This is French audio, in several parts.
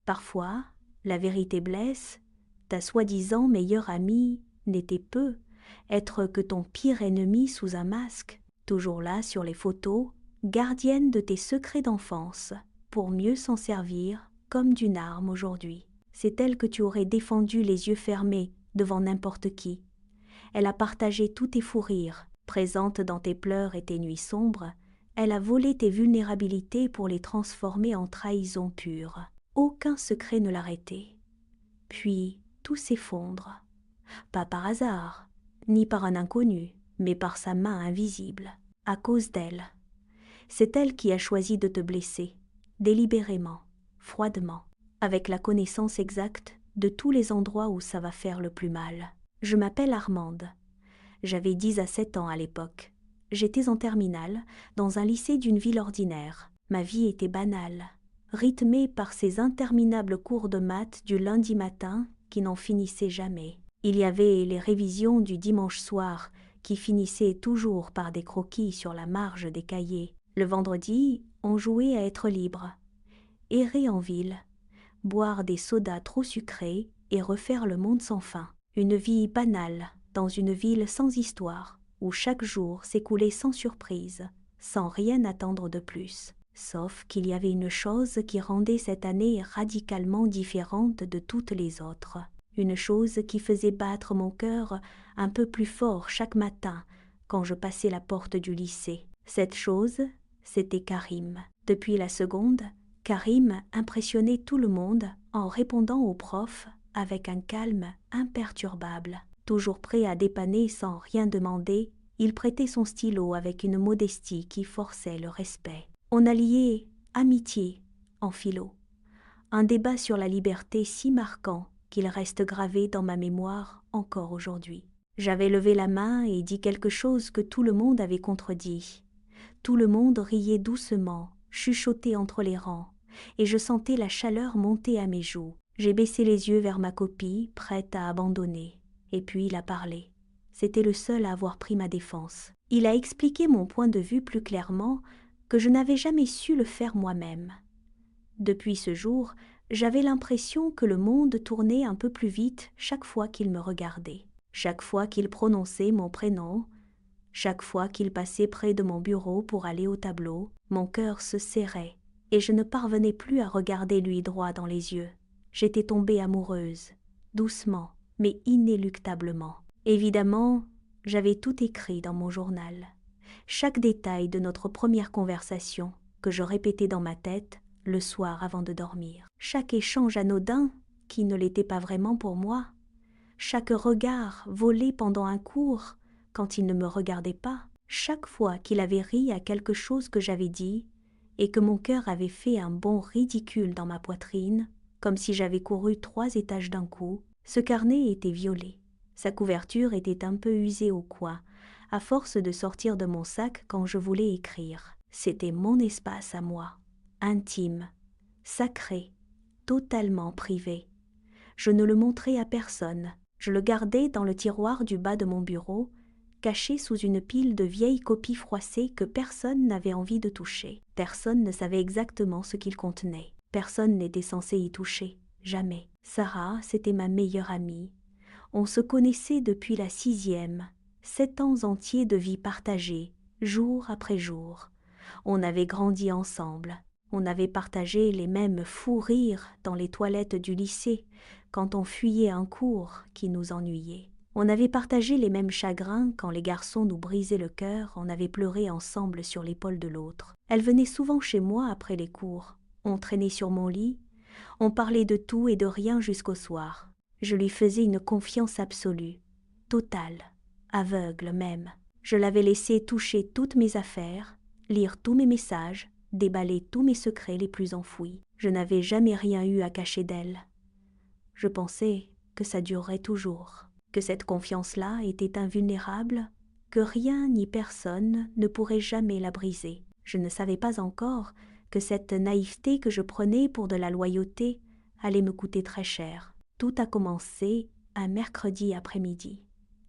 Parfois, la vérité blesse, ta soi-disant meilleure amie n'était peu, être que ton pire ennemi sous un masque, toujours là sur les photos, gardienne de tes secrets d'enfance, pour mieux s'en servir comme d'une arme aujourd'hui. C'est elle que tu aurais défendu les yeux fermés devant n'importe qui. Elle a partagé tous tes fous rires, présente dans tes pleurs et tes nuits sombres, elle a volé tes vulnérabilités pour les transformer en trahison pure. Aucun secret ne l'arrêtait. Puis tout s'effondre, pas par hasard, ni par un inconnu, mais par sa main invisible, à cause d'elle. C'est elle qui a choisi de te blesser, délibérément, froidement, avec la connaissance exacte de tous les endroits où ça va faire le plus mal. Je m'appelle Armande. J'avais 10 à 7 ans à l'époque. J'étais en terminale, dans un lycée d'une ville ordinaire. Ma vie était banale, rythmée par ces interminables cours de maths du lundi matin qui n'en finissaient jamais. Il y avait les révisions du dimanche soir qui finissaient toujours par des croquis sur la marge des cahiers. Le vendredi, on jouait à être libre, errer en ville, boire des sodas trop sucrés et refaire le monde sans fin. Une vie banale dans une ville sans histoire, où chaque jour s'écoulait sans surprise, sans rien attendre de plus. Sauf qu'il y avait une chose qui rendait cette année radicalement différente de toutes les autres. Une chose qui faisait battre mon cœur un peu plus fort chaque matin quand je passais la porte du lycée. Cette chose, c'était Karim. Depuis la seconde, Karim impressionnait tout le monde en répondant aux profs avec un calme imperturbable. Toujours prêt à dépanner sans rien demander, il prêtait son stylo avec une modestie qui forçait le respect. On alliait amitié en philo. Un débat sur la liberté si marquant qu'il reste gravé dans ma mémoire encore aujourd'hui. J'avais levé la main et dit quelque chose que tout le monde avait contredit. Tout le monde riait doucement, chuchotait entre les rangs, et je sentais la chaleur monter à mes joues. J'ai baissé les yeux vers ma copie, prête à abandonner. Et puis il a parlé. C'était le seul à avoir pris ma défense. Il a expliqué mon point de vue plus clairement que je n'avais jamais su le faire moi-même. Depuis ce jour, j'avais l'impression que le monde tournait un peu plus vite chaque fois qu'il me regardait. Chaque fois qu'il prononçait mon prénom, chaque fois qu'il passait près de mon bureau pour aller au tableau, mon cœur se serrait et je ne parvenais plus à regarder lui droit dans les yeux. J'étais tombée amoureuse, doucement, mais inéluctablement. Évidemment, j'avais tout écrit dans mon journal. Chaque détail de notre première conversation, que je répétais dans ma tête le soir avant de dormir. Chaque échange anodin, qui ne l'était pas vraiment pour moi. Chaque regard volé pendant un cours, quand il ne me regardait pas. Chaque fois qu'il avait ri à quelque chose que j'avais dit, et que mon cœur avait fait un bond ridicule dans ma poitrine, comme si j'avais couru 3 étages d'un coup, ce carnet était violet. Sa couverture était un peu usée au coin, à force de sortir de mon sac quand je voulais écrire. C'était mon espace à moi, intime, sacré, totalement privé. Je ne le montrais à personne. Je le gardais dans le tiroir du bas de mon bureau, caché sous une pile de vieilles copies froissées que personne n'avait envie de toucher. Personne ne savait exactement ce qu'il contenait. Personne n'était censé y toucher. Jamais. Sarah, c'était ma meilleure amie. On se connaissait depuis la 6e. 7 ans entiers de vie partagée, jour après jour. On avait grandi ensemble. On avait partagé les mêmes fous rires dans les toilettes du lycée, quand on fuyait un cours qui nous ennuyait. On avait partagé les mêmes chagrins quand les garçons nous brisaient le cœur, on avait pleuré ensemble sur l'épaule de l'autre. Elle venait souvent chez moi après les cours. On traînait sur mon lit, on parlait de tout et de rien jusqu'au soir. Je lui faisais une confiance absolue, totale, aveugle même. Je l'avais laissé toucher toutes mes affaires, lire tous mes messages, déballer tous mes secrets les plus enfouis. Je n'avais jamais rien eu à cacher d'elle. Je pensais que ça durerait toujours, que cette confiance-là était invulnérable, que rien ni personne ne pourrait jamais la briser. Je ne savais pas encore que cette naïveté que je prenais pour de la loyauté allait me coûter très cher. Tout a commencé un mercredi après-midi.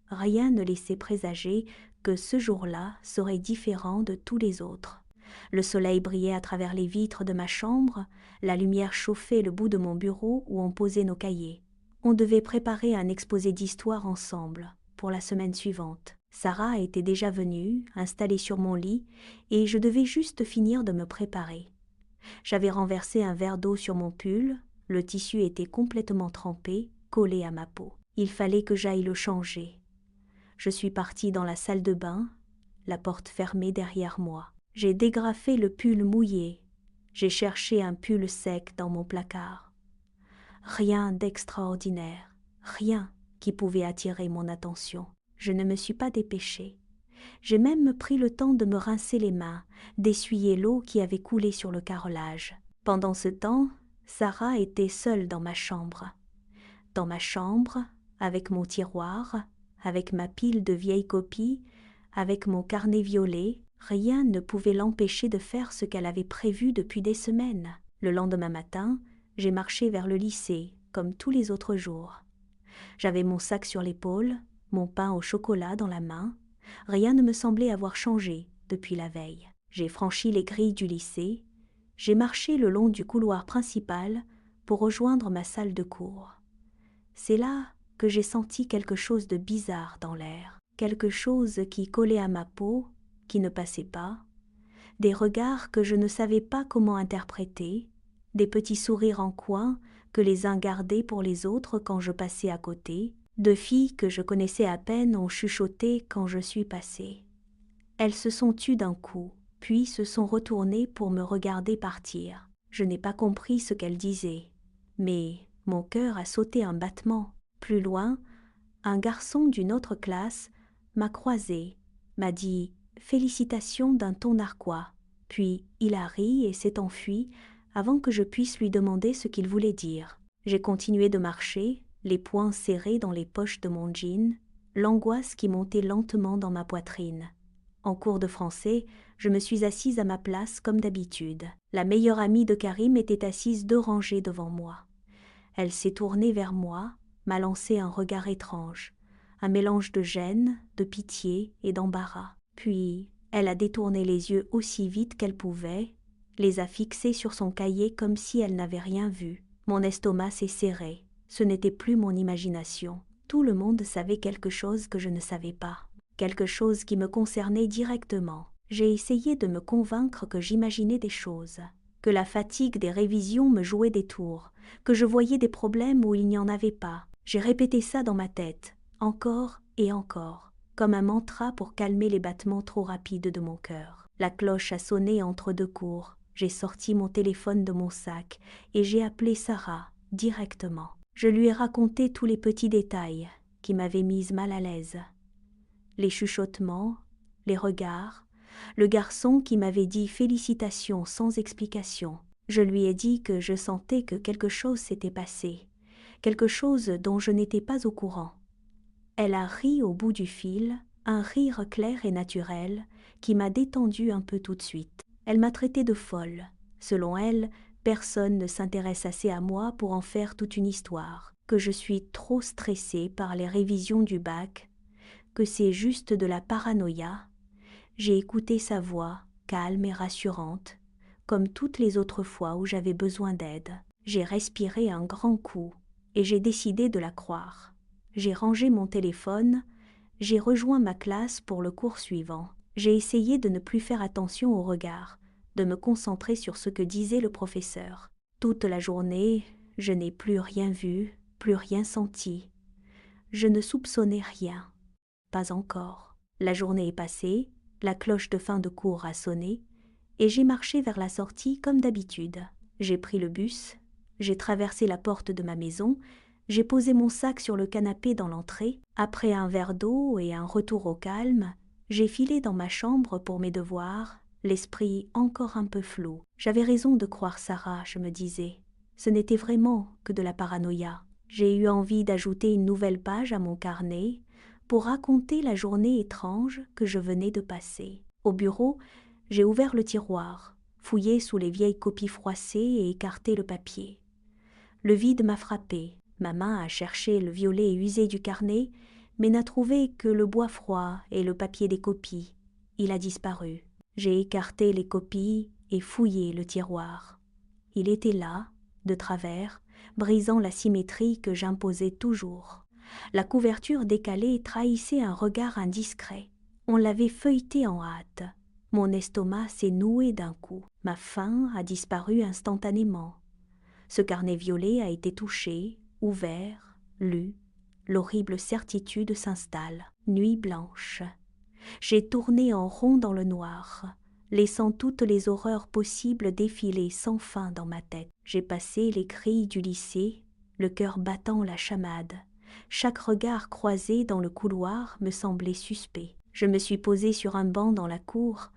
Rien ne laissait présager que ce jour-là serait différent de tous les autres. Le soleil brillait à travers les vitres de ma chambre, la lumière chauffait le bout de mon bureau où on posait nos cahiers. On devait préparer un exposé d'histoire ensemble, pour la semaine suivante. Sarah était déjà venue, installée sur mon lit, et je devais juste finir de me préparer. J'avais renversé un verre d'eau sur mon pull, le tissu était complètement trempé, collé à ma peau. Il fallait que j'aille le changer. Je suis partie dans la salle de bain, la porte fermée derrière moi. J'ai dégrafé le pull mouillé. J'ai cherché un pull sec dans mon placard. Rien d'extraordinaire, rien qui pouvait attirer mon attention. Je ne me suis pas dépêchée. J'ai même pris le temps de me rincer les mains, d'essuyer l'eau qui avait coulé sur le carrelage. Pendant ce temps, Sarah était seule dans ma chambre. Dans ma chambre, avec mon tiroir, avec ma pile de vieilles copies, avec mon carnet violet, rien ne pouvait l'empêcher de faire ce qu'elle avait prévu depuis des semaines. Le lendemain matin, j'ai marché vers le lycée, comme tous les autres jours. J'avais mon sac sur l'épaule, mon pain au chocolat dans la main. Rien ne me semblait avoir changé depuis la veille. J'ai franchi les grilles du lycée. J'ai marché le long du couloir principal pour rejoindre ma salle de cours. C'est là que j'ai senti quelque chose de bizarre dans l'air, quelque chose qui collait à ma peau, qui ne passait pas, des regards que je ne savais pas comment interpréter, des petits sourires en coin que les uns gardaient pour les autres quand je passais à côté, deux filles que je connaissais à peine ont chuchoté quand je suis passée. Elles se sont tues d'un coup, puis se sont retournées pour me regarder partir. Je n'ai pas compris ce qu'elles disaient, mais mon cœur a sauté un battement. Plus loin, un garçon d'une autre classe m'a croisé, m'a dit « Félicitations » d'un ton narquois. Puis il a ri et s'est enfui avant que je puisse lui demander ce qu'il voulait dire. J'ai continué de marcher, les poings serrés dans les poches de mon jean, l'angoisse qui montait lentement dans ma poitrine. En cours de français, je me suis assise à ma place comme d'habitude. La meilleure amie de Karim était assise 2 rangées devant moi. Elle s'est tournée vers moi, m'a lancé un regard étrange, un mélange de gêne, de pitié et d'embarras. Puis, elle a détourné les yeux aussi vite qu'elle pouvait, les a fixés sur son cahier comme si elle n'avait rien vu. Mon estomac s'est serré. Ce n'était plus mon imagination. Tout le monde savait quelque chose que je ne savais pas. Quelque chose qui me concernait directement. J'ai essayé de me convaincre que j'imaginais des choses, que la fatigue des révisions me jouait des tours, que je voyais des problèmes où il n'y en avait pas. J'ai répété ça dans ma tête, encore et encore, comme un mantra pour calmer les battements trop rapides de mon cœur. La cloche a sonné entre 2 cours. J'ai sorti mon téléphone de mon sac et j'ai appelé Sarah directement. Je lui ai raconté tous les petits détails qui m'avaient mise mal à l'aise. Les chuchotements, les regards, le garçon qui m'avait dit félicitations sans explication. Je lui ai dit que je sentais que quelque chose s'était passé, quelque chose dont je n'étais pas au courant. Elle a ri au bout du fil, un rire clair et naturel qui m'a détendue un peu tout de suite. Elle m'a traitée de folle. Selon elle, personne ne s'intéresse assez à moi pour en faire toute une histoire, que je suis trop stressée par les révisions du bac, que c'est juste de la paranoïa. J'ai écouté sa voix, calme et rassurante, comme toutes les autres fois où j'avais besoin d'aide. J'ai respiré un grand coup et j'ai décidé de la croire. J'ai rangé mon téléphone, j'ai rejoint ma classe pour le cours suivant. J'ai essayé de ne plus faire attention aux regards, de me concentrer sur ce que disait le professeur. Toute la journée, je n'ai plus rien vu, plus rien senti. Je ne soupçonnais rien. Pas encore. La journée est passée, la cloche de fin de cours a sonné, et j'ai marché vers la sortie comme d'habitude. J'ai pris le bus, j'ai traversé la porte de ma maison, j'ai posé mon sac sur le canapé dans l'entrée. Après un verre d'eau et un retour au calme, j'ai filé dans ma chambre pour mes devoirs, l'esprit encore un peu flou. J'avais raison de croire Sarah, je me disais. Ce n'était vraiment que de la paranoïa. J'ai eu envie d'ajouter une nouvelle page à mon carnet pour raconter la journée étrange que je venais de passer. Au bureau, j'ai ouvert le tiroir, fouillé sous les vieilles copies froissées et écarté le papier. Le vide m'a frappé. Ma main a cherché le violet usé du carnet, mais n'a trouvé que le bois froid et le papier des copies. Il a disparu. J'ai écarté les copies et fouillé le tiroir. Il était là, de travers, brisant la symétrie que j'imposais toujours. La couverture décalée trahissait un regard indiscret. On l'avait feuilleté en hâte. Mon estomac s'est noué d'un coup. Ma faim a disparu instantanément. Ce carnet violet a été touché, ouvert, lu. L'horrible certitude s'installe. Nuit blanche. J'ai tourné en rond dans le noir, laissant toutes les horreurs possibles défiler sans fin dans ma tête. J'ai passé les grilles du lycée, le cœur battant la chamade. Chaque regard croisé dans le couloir me semblait suspect. Je me suis posée sur un banc dans la cour,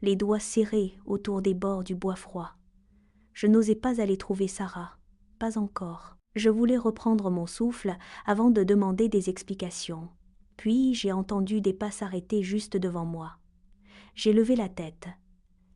les doigts serrés autour des bords du bois froid. Je n'osais pas aller trouver Sarah, pas encore. Je voulais reprendre mon souffle avant de demander des explications. Puis j'ai entendu des pas s'arrêter juste devant moi. J'ai levé la tête.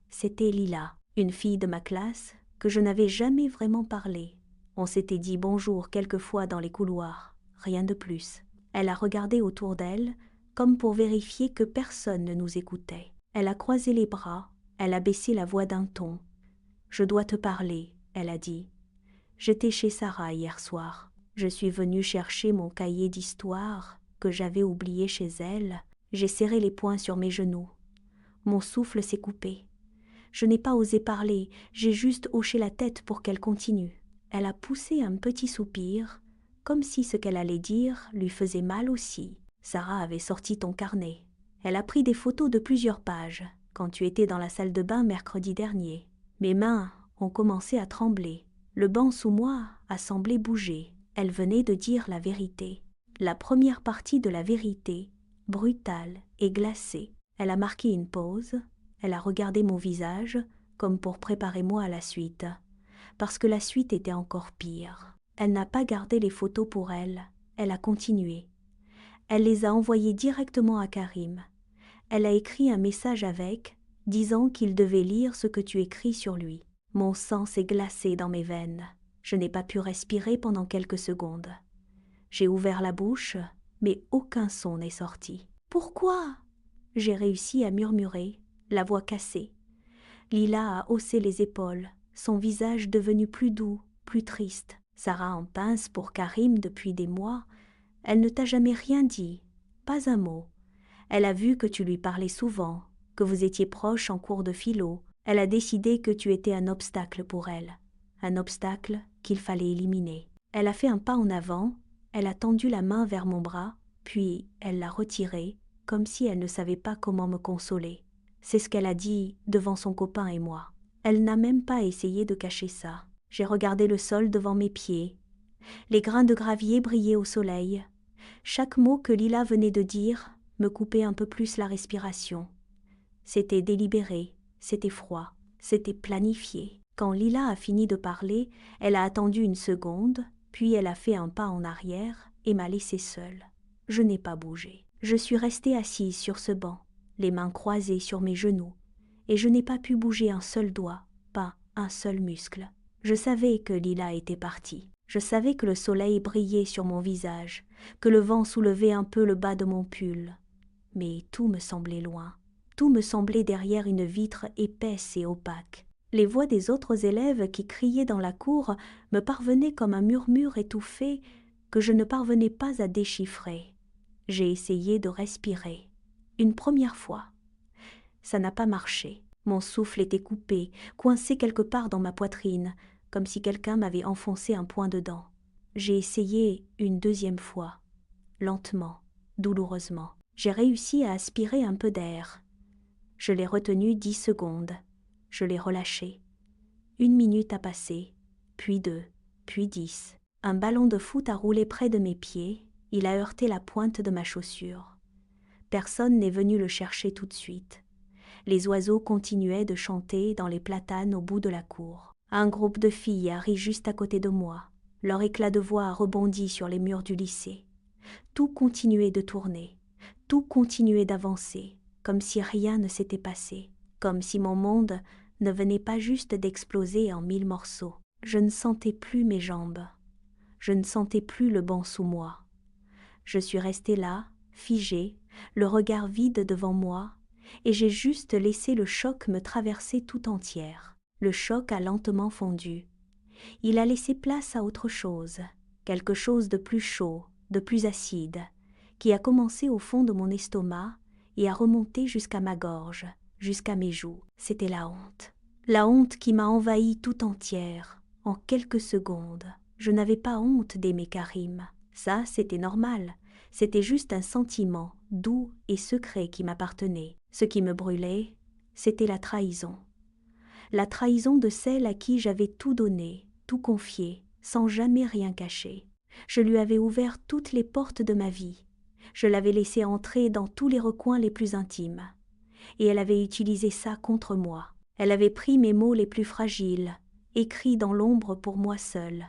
C'était Lila, une fille de ma classe que je n'avais jamais vraiment parlé. On s'était dit bonjour quelquefois dans les couloirs, rien de plus. Elle a regardé autour d'elle, comme pour vérifier que personne ne nous écoutait. Elle a croisé les bras, elle a baissé la voix d'un ton. « Je dois te parler », elle a dit. « J'étais chez Sarah hier soir. Je suis venue chercher mon cahier d'histoire que j'avais oublié chez elle. J'ai serré les poings sur mes genoux. Mon souffle s'est coupé. Je n'ai pas osé parler, j'ai juste hoché la tête pour qu'elle continue. Elle a poussé un petit soupir, comme si ce qu'elle allait dire lui faisait mal aussi. Sarah avait sorti ton carnet. Elle a pris des photos de plusieurs pages, quand tu étais dans la salle de bain mercredi dernier. Mes mains ont commencé à trembler. Le banc sous moi a semblé bouger. Elle venait de dire la vérité. La première partie de la vérité, brutale et glacée. Elle a marqué une pause. Elle a regardé mon visage, comme pour préparer moi à la suite. Parce que la suite était encore pire. Elle n'a pas gardé les photos pour elle. Elle a continué. Elle les a envoyées directement à Karim. Elle a écrit un message avec, disant qu'il devait lire ce que tu écris sur lui. Mon sang s'est glacé dans mes veines. Je n'ai pas pu respirer pendant quelques secondes. J'ai ouvert la bouche, mais aucun son n'est sorti. « Pourquoi ?» J'ai réussi à murmurer, la voix cassée. Lila a haussé les épaules, son visage devenu plus doux, plus triste. Sarah en pince pour Karim depuis des mois. Elle ne t'a jamais rien dit, pas un mot. Elle a vu que tu lui parlais souvent, que vous étiez proches en cours de philo. Elle a décidé que tu étais un obstacle pour elle, un obstacle qu'il fallait éliminer. Elle a fait un pas en avant, elle a tendu la main vers mon bras, puis elle l'a retiré, comme si elle ne savait pas comment me consoler. C'est ce qu'elle a dit devant son copain et moi. Elle n'a même pas essayé de cacher ça. J'ai regardé le sol devant mes pieds. Les grains de gravier brillaient au soleil. Chaque mot que Lila venait de dire me coupait un peu plus la respiration. C'était délibéré, c'était froid, c'était planifié. Quand Lila a fini de parler, elle a attendu une seconde, puis elle a fait un pas en arrière et m'a laissée seule. Je n'ai pas bougé. Je suis restée assise sur ce banc, les mains croisées sur mes genoux, et je n'ai pas pu bouger un seul doigt, pas un seul muscle. Je savais que Lila était partie. Je savais que le soleil brillait sur mon visage, que le vent soulevait un peu le bas de mon pull. Mais tout me semblait loin. Tout me semblait derrière une vitre épaisse et opaque. Les voix des autres élèves qui criaient dans la cour me parvenaient comme un murmure étouffé que je ne parvenais pas à déchiffrer. J'ai essayé de respirer. Une première fois. Ça n'a pas marché. Mon souffle était coupé, coincé quelque part dans ma poitrine, comme si quelqu'un m'avait enfoncé un poing dedans. J'ai essayé une deuxième fois, lentement, douloureusement. J'ai réussi à aspirer un peu d'air. Je l'ai retenu 10 secondes. Je l'ai relâché. 1 minute a passé, puis 2, puis 10. Un ballon de foot a roulé près de mes pieds. Il a heurté la pointe de ma chaussure. Personne n'est venu le chercher tout de suite. Les oiseaux continuaient de chanter dans les platanes au bout de la cour. Un groupe de filles a ri juste à côté de moi. Leur éclat de voix a rebondi sur les murs du lycée. Tout continuait de tourner. Tout continuait d'avancer, comme si rien ne s'était passé, comme si mon monde ne venait pas juste d'exploser en 1000 morceaux. Je ne sentais plus mes jambes. Je ne sentais plus le banc sous moi. Je suis restée là, figée, le regard vide devant moi, et j'ai juste laissé le choc me traverser tout entière. Le choc a lentement fondu. Il a laissé place à autre chose, quelque chose de plus chaud, de plus acide, qui a commencé au fond de mon estomac et a remonté jusqu'à ma gorge, jusqu'à mes joues. C'était la honte. La honte qui m'a envahie tout entière, en quelques secondes. Je n'avais pas honte d'aimer Karim. Ça, c'était normal. C'était juste un sentiment, doux et secret qui m'appartenait. Ce qui me brûlait, c'était la trahison. La trahison de celle à qui j'avais tout donné, tout confié, sans jamais rien cacher. Je lui avais ouvert toutes les portes de ma vie. Je l'avais laissée entrer dans tous les recoins les plus intimes. Et elle avait utilisé ça contre moi. Elle avait pris mes mots les plus fragiles, écrits dans l'ombre pour moi seule,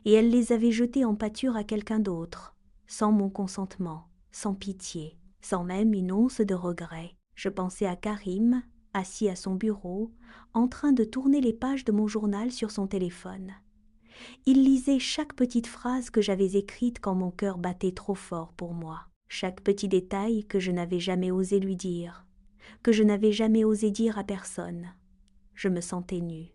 et elle les avait jetés en pâture à quelqu'un d'autre, sans mon consentement, sans pitié, sans même une once de regret. Je pensais à Karim, assis à son bureau, en train de tourner les pages de mon journal sur son téléphone. Il lisait chaque petite phrase que j'avais écrite quand mon cœur battait trop fort pour moi, chaque petit détail que je n'avais jamais osé lui dire, que je n'avais jamais osé dire à personne. Je me sentais nue,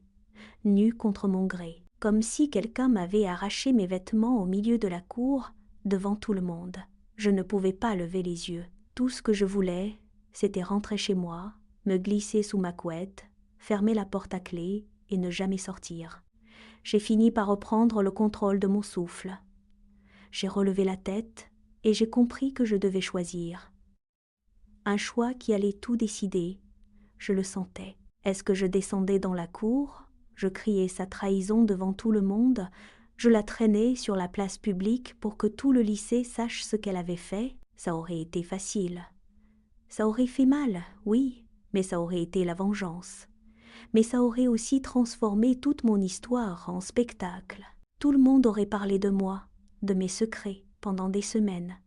nue contre mon gré, comme si quelqu'un m'avait arraché mes vêtements au milieu de la cour, devant tout le monde. Je ne pouvais pas lever les yeux. Tout ce que je voulais, c'était rentrer chez moi, me glisser sous ma couette, fermer la porte à clé et ne jamais sortir. J'ai fini par reprendre le contrôle de mon souffle. J'ai relevé la tête et j'ai compris que je devais choisir. Un choix qui allait tout décider. Je le sentais. Est-ce que je descendais dans la cour? Je criais sa trahison devant tout le monde. Je la traînais sur la place publique pour que tout le lycée sache ce qu'elle avait fait. Ça aurait été facile. Ça aurait fait mal, oui, mais ça aurait été la vengeance. Mais ça aurait aussi transformé toute mon histoire en spectacle. Tout le monde aurait parlé de moi, de mes secrets, pendant des semaines.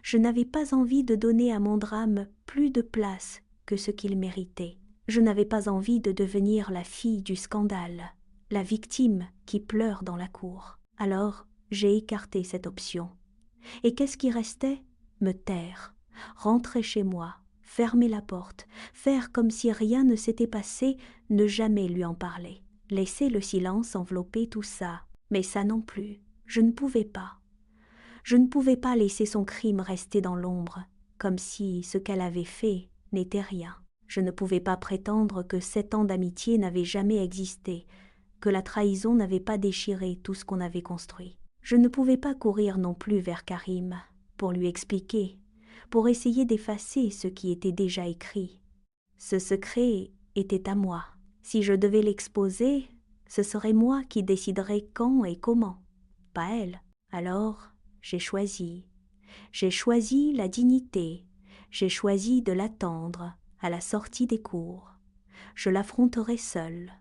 Je n'avais pas envie de donner à mon drame plus de place que ce qu'il méritait. Je n'avais pas envie de devenir la fille du scandale, la victime qui pleure dans la cour. Alors, j'ai écarté cette option. Et qu'est-ce qui restait? Me taire, rentrer chez moi, fermer la porte, faire comme si rien ne s'était passé, ne jamais lui en parler. Laisser le silence envelopper tout ça. Mais ça non plus, je ne pouvais pas. Je ne pouvais pas laisser son crime rester dans l'ombre, comme si ce qu'elle avait fait n'était rien. Je ne pouvais pas prétendre que 7 ans d'amitié n'avaient jamais existé, que la trahison n'avait pas déchiré tout ce qu'on avait construit. Je ne pouvais pas courir non plus vers Karim, pour lui expliquer, pour essayer d'effacer ce qui était déjà écrit. Ce secret était à moi. Si je devais l'exposer, ce serait moi qui déciderais quand et comment, pas elle. Alors, j'ai choisi. J'ai choisi la dignité. J'ai choisi de l'attendre à la sortie des cours. Je l'affronterai seule.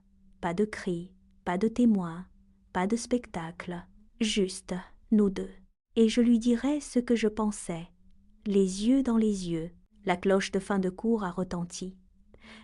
Pas de cris, pas de témoins, pas de spectacle. Juste nous deux. Et je lui dirai ce que je pensais. Les yeux dans les yeux. La cloche de fin de cours a retenti.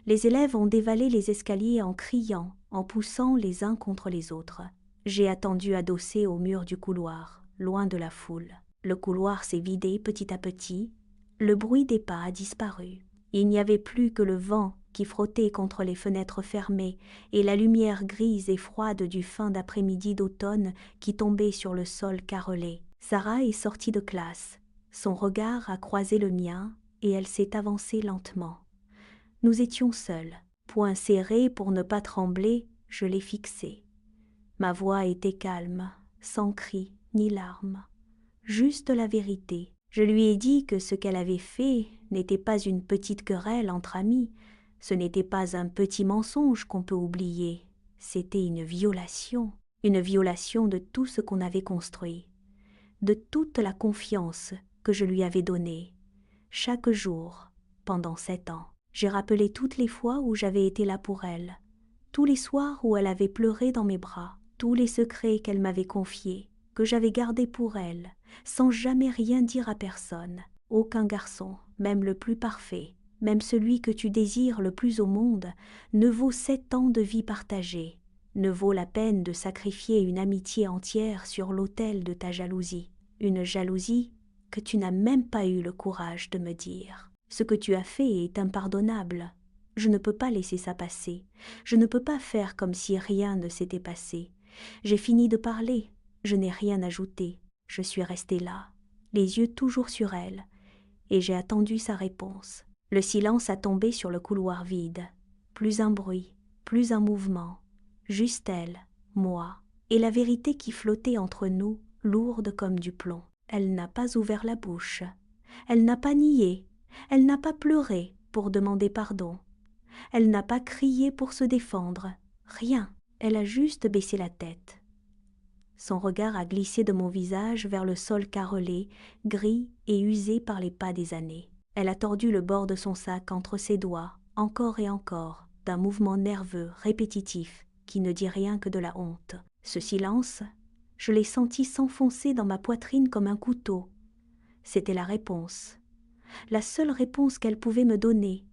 Les élèves ont dévalé les escaliers en criant, en poussant les uns contre les autres. J'ai attendu adossé au mur du couloir, loin de la foule. Le couloir s'est vidé petit à petit. Le bruit des pas a disparu. Il n'y avait plus que le vent qui frottait contre les fenêtres fermées et la lumière grise et froide du fin d'après-midi d'automne qui tombait sur le sol carrelé. Sarah est sortie de classe. Son regard a croisé le mien et elle s'est avancée lentement. Nous étions seuls. Poings serrés pour ne pas trembler, je l'ai fixée. Ma voix était calme, sans cris ni larmes. Juste la vérité. Je lui ai dit que ce qu'elle avait fait n'était pas une petite querelle entre amis, ce n'était pas un petit mensonge qu'on peut oublier, c'était une violation de tout ce qu'on avait construit, de toute la confiance que je lui avais donnée, chaque jour, pendant 7 ans. J'ai rappelé toutes les fois où j'avais été là pour elle, tous les soirs où elle avait pleuré dans mes bras, tous les secrets qu'elle m'avait confiés, que j'avais gardés pour elle, sans jamais rien dire à personne. Aucun garçon, même le plus parfait, même celui que tu désires le plus au monde, ne vaut 7 ans de vie partagée, ne vaut la peine de sacrifier une amitié entière sur l'autel de ta jalousie. Une jalousie que tu n'as même pas eu le courage de me dire. Ce que tu as fait est impardonnable. Je ne peux pas laisser ça passer. Je ne peux pas faire comme si rien ne s'était passé. J'ai fini de parler. Je n'ai rien ajouté. Je suis restée là, les yeux toujours sur elle, et j'ai attendu sa réponse. Le silence a tombé sur le couloir vide. Plus un bruit, plus un mouvement. Juste elle, moi, et la vérité qui flottait entre nous, lourde comme du plomb. Elle n'a pas ouvert la bouche. Elle n'a pas nié. Elle n'a pas pleuré pour demander pardon. Elle n'a pas crié pour se défendre. Rien. Elle a juste baissé la tête. Son regard a glissé de mon visage vers le sol carrelé, gris et usé par les pas des années. Elle a tordu le bord de son sac entre ses doigts, encore et encore, d'un mouvement nerveux, répétitif, qui ne dit rien que de la honte. Ce silence, je l'ai senti s'enfoncer dans ma poitrine comme un couteau. C'était la réponse. La seule réponse qu'elle pouvait me donner.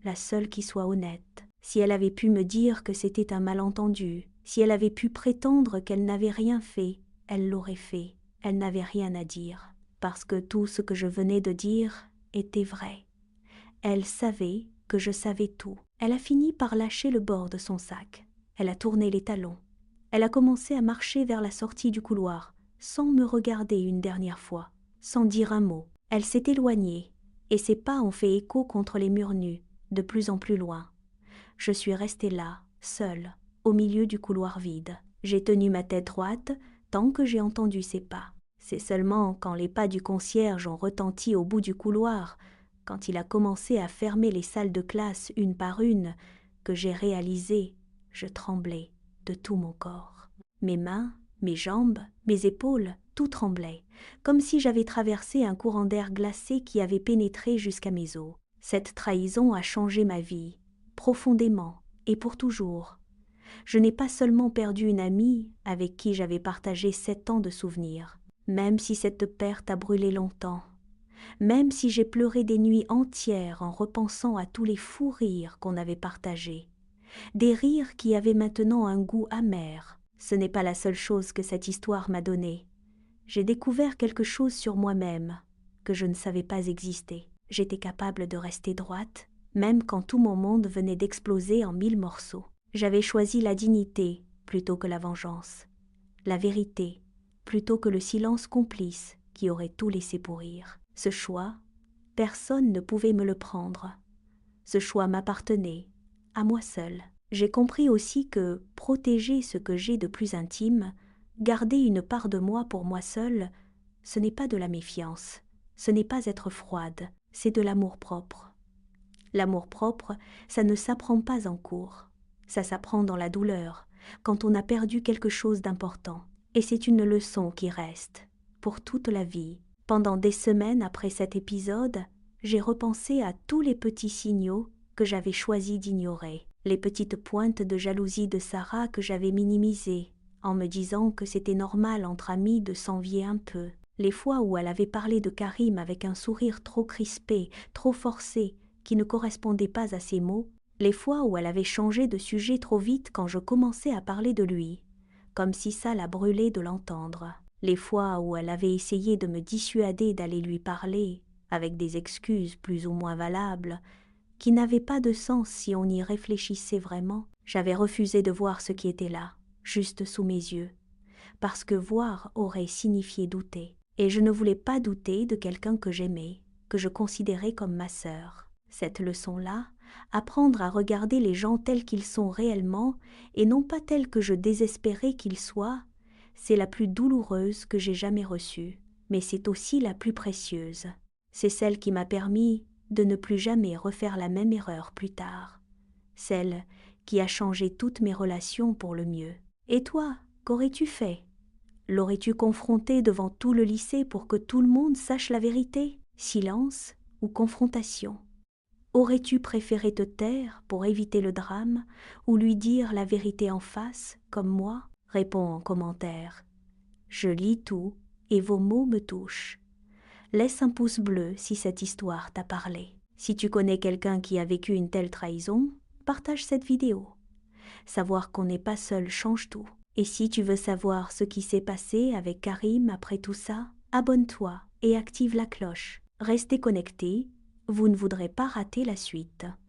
La seule qui soit honnête. Si elle avait pu me dire que c'était un malentendu, si elle avait pu prétendre qu'elle n'avait rien fait, elle l'aurait fait. Elle n'avait rien à dire, parce que tout ce que je venais de dire était vrai. Elle savait que je savais tout. Elle a fini par lâcher le bord de son sac. Elle a tourné les talons. Elle a commencé à marcher vers la sortie du couloir, sans me regarder une dernière fois, sans dire un mot. Elle s'est éloignée, et ses pas ont fait écho contre les murs nus, de plus en plus loin. Je suis restée là, seule, au milieu du couloir vide. J'ai tenu ma tête droite tant que j'ai entendu ses pas. C'est seulement quand les pas du concierge ont retenti au bout du couloir, quand il a commencé à fermer les salles de classe une par une, que j'ai réalisé, je tremblais de tout mon corps. Mes mains, mes jambes, mes épaules, tout tremblait, comme si j'avais traversé un courant d'air glacé qui avait pénétré jusqu'à mes os. Cette trahison a changé ma vie, profondément et pour toujours. Je n'ai pas seulement perdu une amie avec qui j'avais partagé 7 ans de souvenirs, même si cette perte a brûlé longtemps, même si j'ai pleuré des nuits entières en repensant à tous les fous rires qu'on avait partagés, des rires qui avaient maintenant un goût amer. Ce n'est pas la seule chose que cette histoire m'a donnée. J'ai découvert quelque chose sur moi-même que je ne savais pas exister. J'étais capable de rester droite, même quand tout mon monde venait d'exploser en 1000 morceaux. J'avais choisi la dignité plutôt que la vengeance, la vérité plutôt que le silence complice qui aurait tout laissé pourrir. Ce choix, personne ne pouvait me le prendre. Ce choix m'appartenait, à moi seule. J'ai compris aussi que protéger ce que j'ai de plus intime, garder une part de moi pour moi seule, ce n'est pas de la méfiance, ce n'est pas être froide, c'est de l'amour-propre. L'amour-propre, ça ne s'apprend pas en cours, ça s'apprend dans la douleur, quand on a perdu quelque chose d'important. Et c'est une leçon qui reste, pour toute la vie. Pendant des semaines après cet épisode, j'ai repensé à tous les petits signaux que j'avais choisi d'ignorer, les petites pointes de jalousie de Sarah que j'avais minimisées, en me disant que c'était normal entre amis de s'envier un peu, les fois où elle avait parlé de Karim avec un sourire trop crispé, trop forcé, qui ne correspondait pas à ses mots, les fois où elle avait changé de sujet trop vite quand je commençais à parler de lui, comme si ça la brûlait de l'entendre, les fois où elle avait essayé de me dissuader d'aller lui parler, avec des excuses plus ou moins valables, qui n'avaient pas de sens si on y réfléchissait vraiment. J'avais refusé de voir ce qui était là, juste sous mes yeux, parce que voir aurait signifié douter, et je ne voulais pas douter de quelqu'un que j'aimais, que je considérais comme ma sœur. Cette leçon-là, apprendre à regarder les gens tels qu'ils sont réellement, et non pas tels que je désespérais qu'ils soient, c'est la plus douloureuse que j'ai jamais reçue, mais c'est aussi la plus précieuse. C'est celle qui m'a permis de ne plus jamais refaire la même erreur plus tard, celle qui a changé toutes mes relations pour le mieux. Et toi, qu'aurais-tu fait? L'aurais-tu confronté devant tout le lycée pour que tout le monde sache la vérité? Silence ou confrontation? Aurais-tu préféré te taire pour éviter le drame ou lui dire la vérité en face, comme moi? Réponds en commentaire. Je lis tout et vos mots me touchent. Laisse un pouce bleu si cette histoire t'a parlé. Si tu connais quelqu'un qui a vécu une telle trahison, partage cette vidéo. Savoir qu'on n'est pas seul change tout. Et si tu veux savoir ce qui s'est passé avec Karim après tout ça, abonne-toi et active la cloche. Restez connectés vous ne voudrez pas rater la suite.